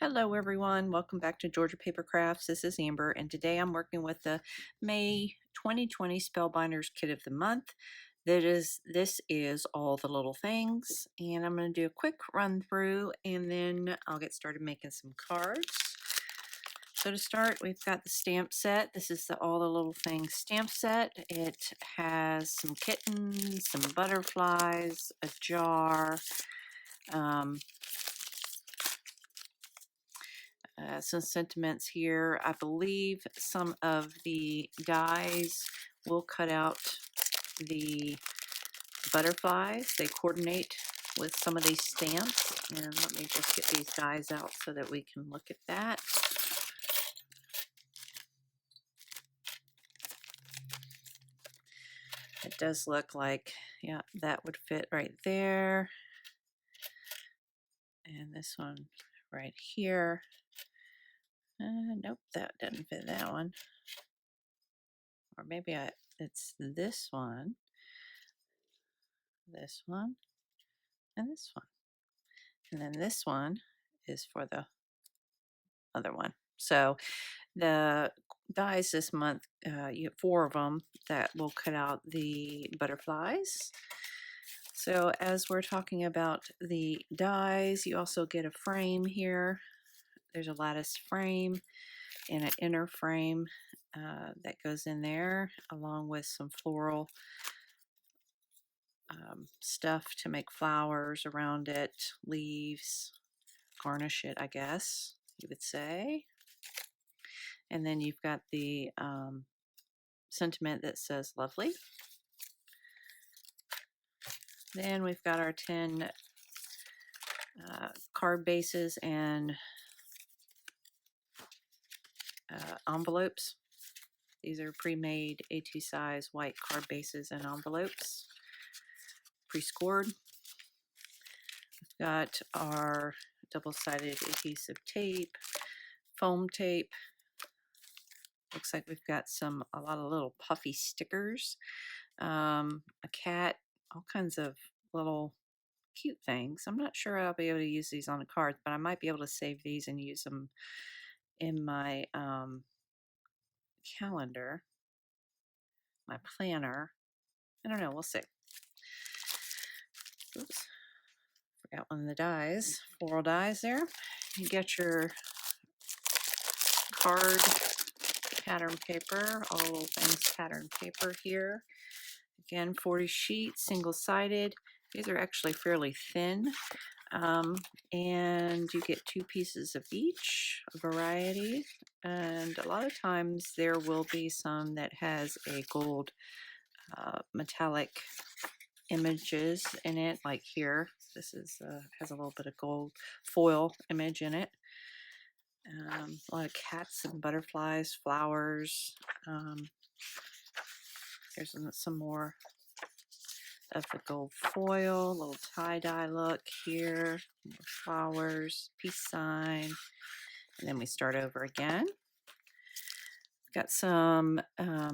Hello everyone, welcome back to Georgia Paper Crafts. This is Amber and today I'm working with the May 2020 Spellbinders Kit of the Month. This is all the little things, and I'm going to do a quick run through and then I'll get started making some cards. So to start, we've got the stamp set. This is the All the Little Things stamp set. It has some kittens, some butterflies, a jar, some sentiments here. I believe some of the dies will cut out the butterflies. They coordinate with some of these stamps. And let me just get these dies out so that we can look at that. It does look like, yeah, that would fit right there. And this one right here. Nope, that doesn't fit that one. Or maybe it's this one, and this one. And then this one is for the other one. So the dies this month, you have 4 of them that will cut out the butterflies. So as we're talking about the dies, you also get a frame here. There's a lattice frame and an inner frame that goes in there, along with some floral stuff to make flowers around it, leaves, garnish it, I guess you would say. And then you've got the sentiment that says lovely. Then we've got our 10 card bases and envelopes. These are pre-made A2 size white card bases and envelopes, pre-scored. We've got our double-sided adhesive tape, foam tape. Looks like we've got a lot of little puffy stickers, a cat, all kinds of little cute things. I'm not sure I'll be able to use these on the cards, but I might be able to save these and use them in my calendar, my planner. I don't know, we'll see. Oops, forgot one of the dies, floral dies there. You get your card pattern paper, all things pattern paper here. Again, 40 sheets, single-sided. These are actually fairly thin. And you get 2 pieces of each, a variety, and a lot of times there will be some that has a gold metallic images in it, like here. This is has a little bit of gold foil image in it. A lot of cats and butterflies, flowers. There's some more of the gold foil, little tie-dye look here, more flowers, peace sign, and then we start over again. Got some not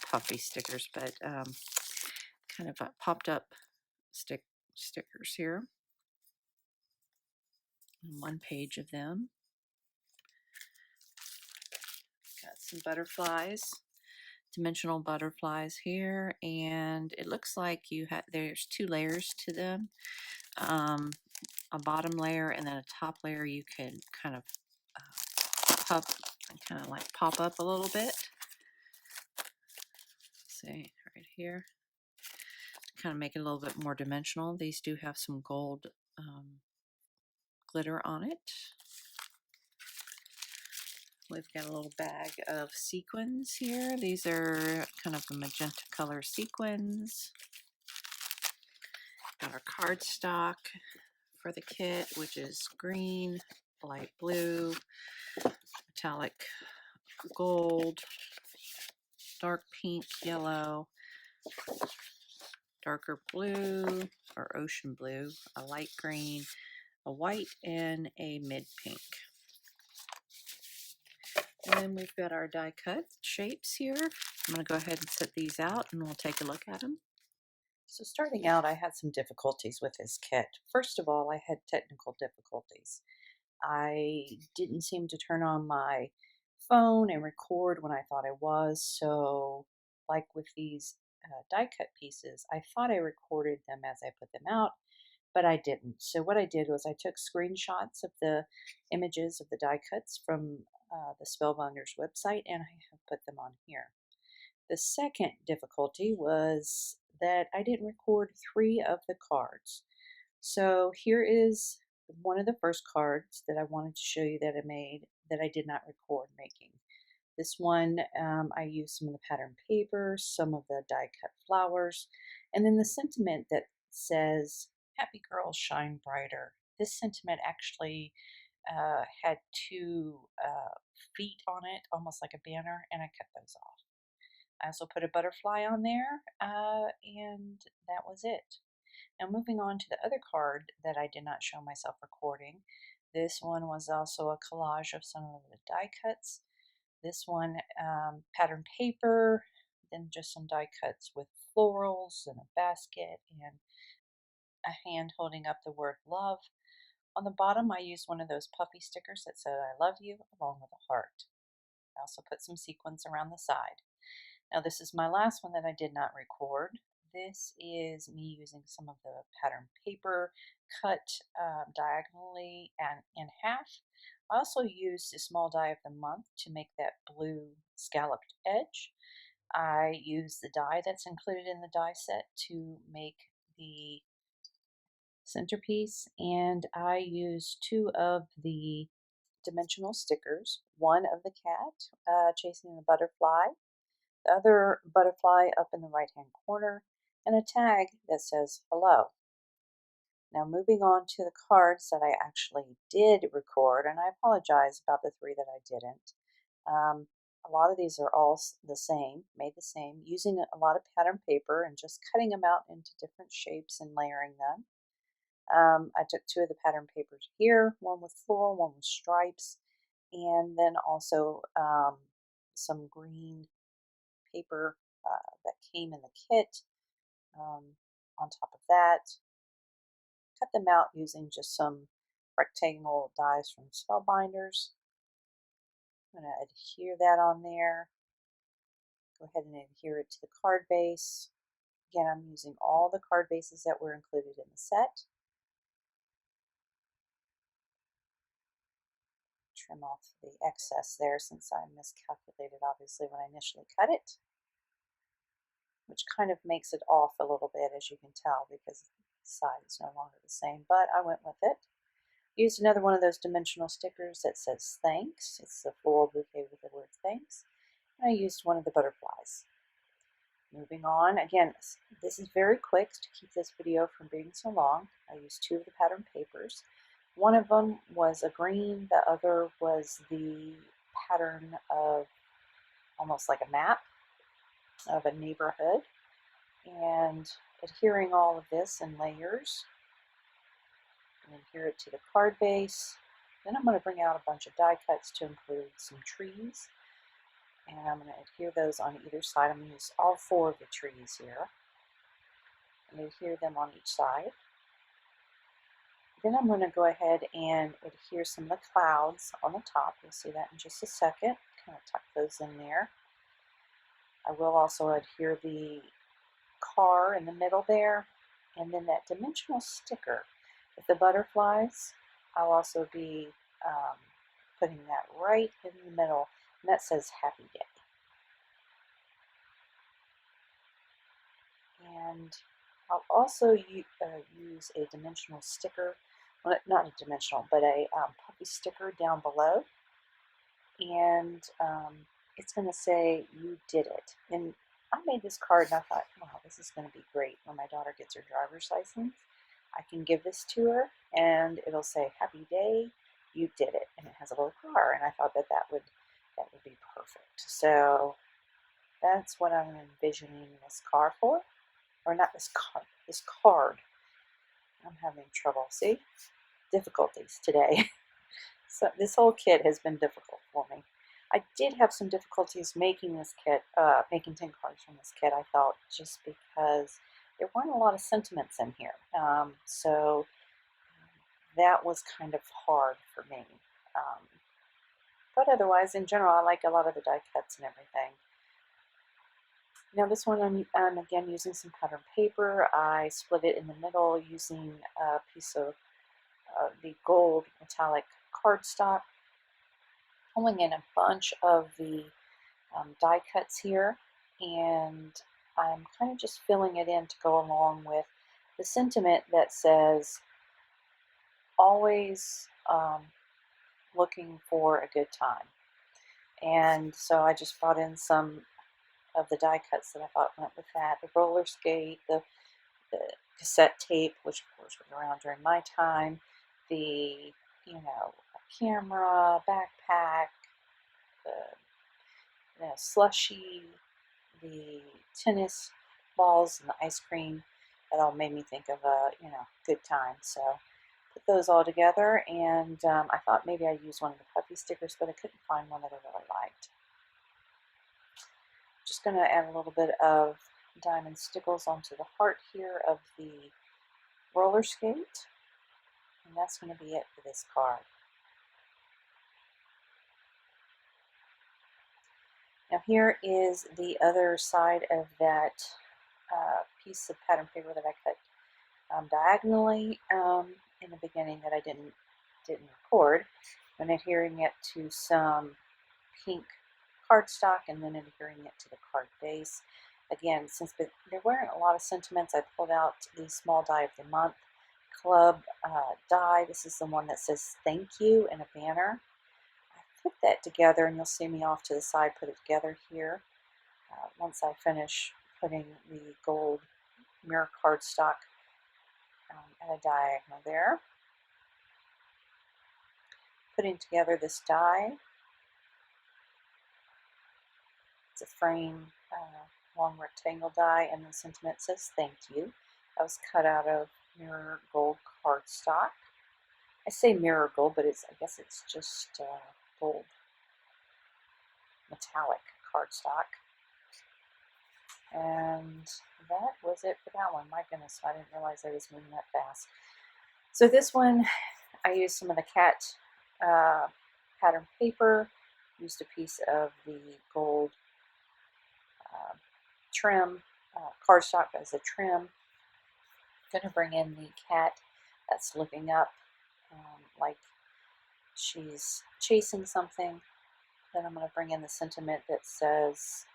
puffy stickers, but kind of popped up stickers here. And 1 page of them. Got some butterflies, dimensional butterflies here, and it looks like there's 2 layers to them, a bottom layer and then a top layer. You can kind of pop up a little bit. See right here, kind of make it a little bit more dimensional. These do have some gold glitter on it. We've got a little bag of sequins here. These are kind of a magenta color sequins. Got our cardstock for the kit, which is green, light blue, metallic gold, dark pink, yellow, darker blue or ocean blue, a light green, a white, and a mid pink. And then we've got our die cut shapes here. I'm going to go ahead and set these out and we'll take a look at them. So starting out, I had some difficulties with this kit. First of all, I had technical difficulties. I didn't seem to turn on my phone and record when I thought I was. So, like with these die cut pieces, I thought I recorded them as I put them out, but I didn't. So what I did was I took screenshots of the images of the die cuts from the Spellbinders website, and I have put them on here. The second difficulty was that I didn't record 3 of the cards. So here is one of the first cards that I wanted to show you that I made that I did not record making. This one, I used some of the pattern paper, some of the die cut flowers, and then the sentiment that says, "Happy girls shine brighter." This sentiment actually had 2 feet on it, almost like a banner, and I cut those off. I also put a butterfly on there, and that was it. Now moving on to the other card that I did not show myself recording. This one was also a collage of some of the die cuts. This one, pattern paper, then just some die cuts with florals and a basket and a hand holding up the word love. On the bottom, I used one of those puffy stickers that said I love you along with a heart. I also put some sequins around the side. Now this is my last one that I did not record. This is me using some of the pattern paper cut diagonally and in half. I also used a small die of the month to make that blue scalloped edge. I used the die that's included in the die set to make the centerpiece, and I used 2 of the dimensional stickers, one of the cat chasing the butterfly, the other butterfly up in the right hand corner, and a tag that says hello. Now moving on to the cards that I actually did record, and I apologize about the 3 that I didn't. A lot of these are all the same, made the same, using a lot of pattern paper and just cutting them out into different shapes and layering them. I took 2 of the pattern papers here, one with floral, one with stripes, and then also some green paper that came in the kit. On top of that, cut them out using just some rectangle dies from Spellbinders. I'm going to adhere that on there. Go ahead and adhere it to the card base. Again, I'm using all the card bases that were included in the set. Trim off the excess there since I miscalculated obviously when I initially cut it, which kind of makes it off a little bit, as you can tell, because the side is no longer the same, but I went with it. Used another one of those dimensional stickers that says thanks. It's a floral bouquet with the word thanks. And I used one of the butterflies. Moving on, again, this is very quick to keep this video from being so long. I used 2 of the pattern papers. One of them was a green, the other was the pattern of almost like a map of a neighborhood, and adhering all of this in layers, and adhere it to the card base. Then I'm going to bring out a bunch of die cuts to include some trees, and I'm going to adhere those on either side. I'm going to use all 4 of the trees here and adhere them on each side. Then I'm going to go ahead and adhere some of the clouds on the top. You'll see that in just a second. Kind of tuck those in there. I will also adhere the car in the middle there, and then that dimensional sticker with the butterflies, I'll also be putting that right in the middle, and that says happy day. And I'll also use a dimensional sticker, well, not a dimensional, but a puppy sticker down below, and it's going to say you did it. And I made this card and I thought, wow, this is going to be great when my daughter gets her driver's license. I can give this to her and it'll say happy day, you did it, and it has a little car, and I thought that would be perfect. So that's what I'm envisioning this car for, or not this car, this card. I'm having trouble, see, difficulties today. So this whole kit has been difficult for me. I did have some difficulties making this kit, making 10 cards from this kit, I thought, just because there weren't a lot of sentiments in here. So that was kind of hard for me. But otherwise, in general, I like a lot of the die cuts and everything. Now this one I'm again using some pattern paper. I split it in the middle using a piece of the gold metallic cardstock, pulling in a bunch of the die cuts here, and I'm kind of just filling it in to go along with the sentiment that says always looking for a good time. And so I just brought in some of the die cuts that I thought went with that. The roller skate, the cassette tape, which of course was around during my time, the, camera, backpack, the slushy, the tennis balls, and the ice cream. That all made me think of a, good time. So put those all together, and I thought maybe I'd use one of the puppy stickers, but I couldn't find one that I really liked. Just going to add a little bit of diamond stickles onto the heart here of the roller skate, and that's going to be it for this card. Now here is the other side of that piece of pattern paper that I cut diagonally in the beginning that I didn't record, and adhering it to some pink cardstock and then adhering it to the card base. Again, since there weren't a lot of sentiments, I pulled out the small die of the month club die. This is the one that says thank you in a banner. I put that together, and you'll see me off to the side put it together here once I finish putting the gold mirror cardstock at a diagonal there. Putting together this die. It's a frame, long rectangle die, and the sentiment says thank you. That was cut out of mirror gold cardstock. I say mirror gold, but I guess it's just gold metallic cardstock. And that was it for that one. My goodness, I didn't realize I was moving that fast. So this one, I used some of the cat pattern paper, used a piece of the gold trim, cardstock as a trim. Going to bring in the cat that's looking up like she's chasing something. Then I'm going to bring in the sentiment that says,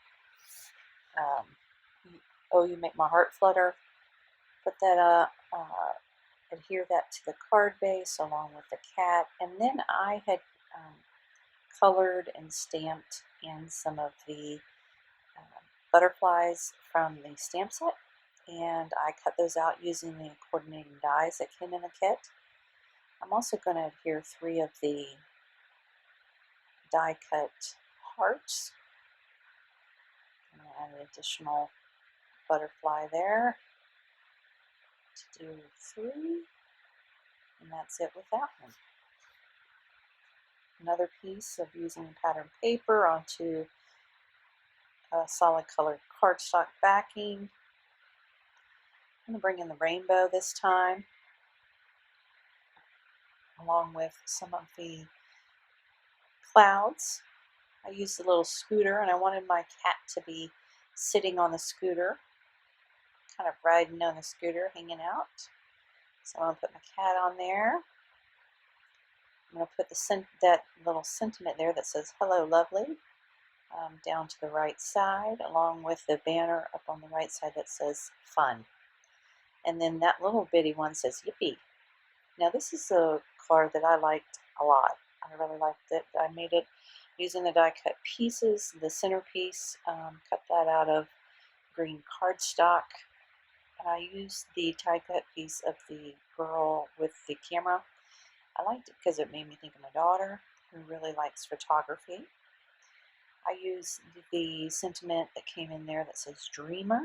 oh, you make my heart flutter. Put that adhere that to the card base along with the cat. And then I had colored and stamped in some of the butterflies from the stamp set, and I cut those out using the coordinating dies that came in the kit. I'm also going to adhere 3 of the die cut hearts. I'm going to add an additional butterfly there to do 3, and that's it with that one. Another piece of using pattern paper onto a solid colored cardstock backing. I'm going to bring in the rainbow this time, along with some of the clouds. I used a little scooter, and I wanted my cat to be sitting on the scooter, kind of riding on the scooter, hanging out. So I'm going to put my cat on there. I'm going to put that little sentiment there that says hello lovely down to the right side, along with the banner up on the right side that says fun. And then that little bitty one says yippee. Now this is a card that I liked a lot. I really liked it. I made it using the die cut pieces. The centerpiece, cut that out of green cardstock. And I used the die cut piece of the girl with the camera. I liked it because it made me think of my daughter, who really likes photography. I used the sentiment that came in there that says dreamer.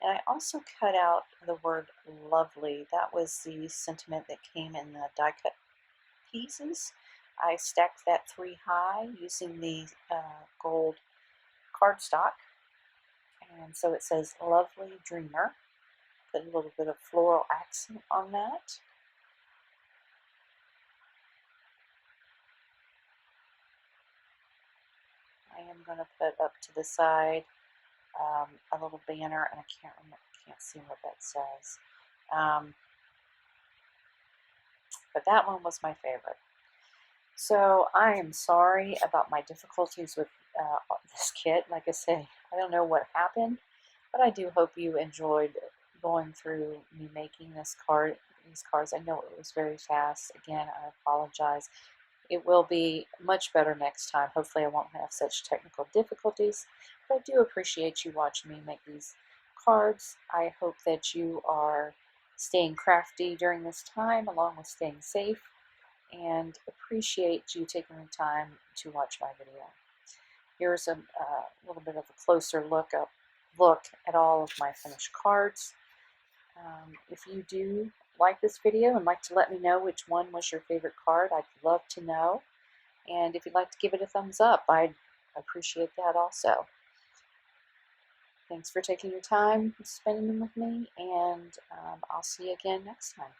And I also cut out the word lovely. That was the sentiment that came in the die cut pieces. I stacked that 3 high using the gold cardstock. And so it says lovely dreamer. put a little bit of floral accent on that. I am going to put up to the side a little banner, and I can't see what that says. But that one was my favorite. So I am sorry about my difficulties with this kit. Like I say, I don't know what happened, but I do hope you enjoyed going through me making these cards. I know it was very fast. Again, I apologize. It will be much better next time. Hopefully I won't have such technical difficulties, but I do appreciate you watching me make these cards. I hope that you are staying crafty during this time, along with staying safe, and appreciate you taking the time to watch my video. Here's a little bit of a closer look at all of my finished cards. If you do like this video and like to let me know which one was your favorite card, I'd love to know. And if you'd like to give it a thumbs up, I'd appreciate that also. Thanks for taking your time spending them with me, and I'll see you again next time.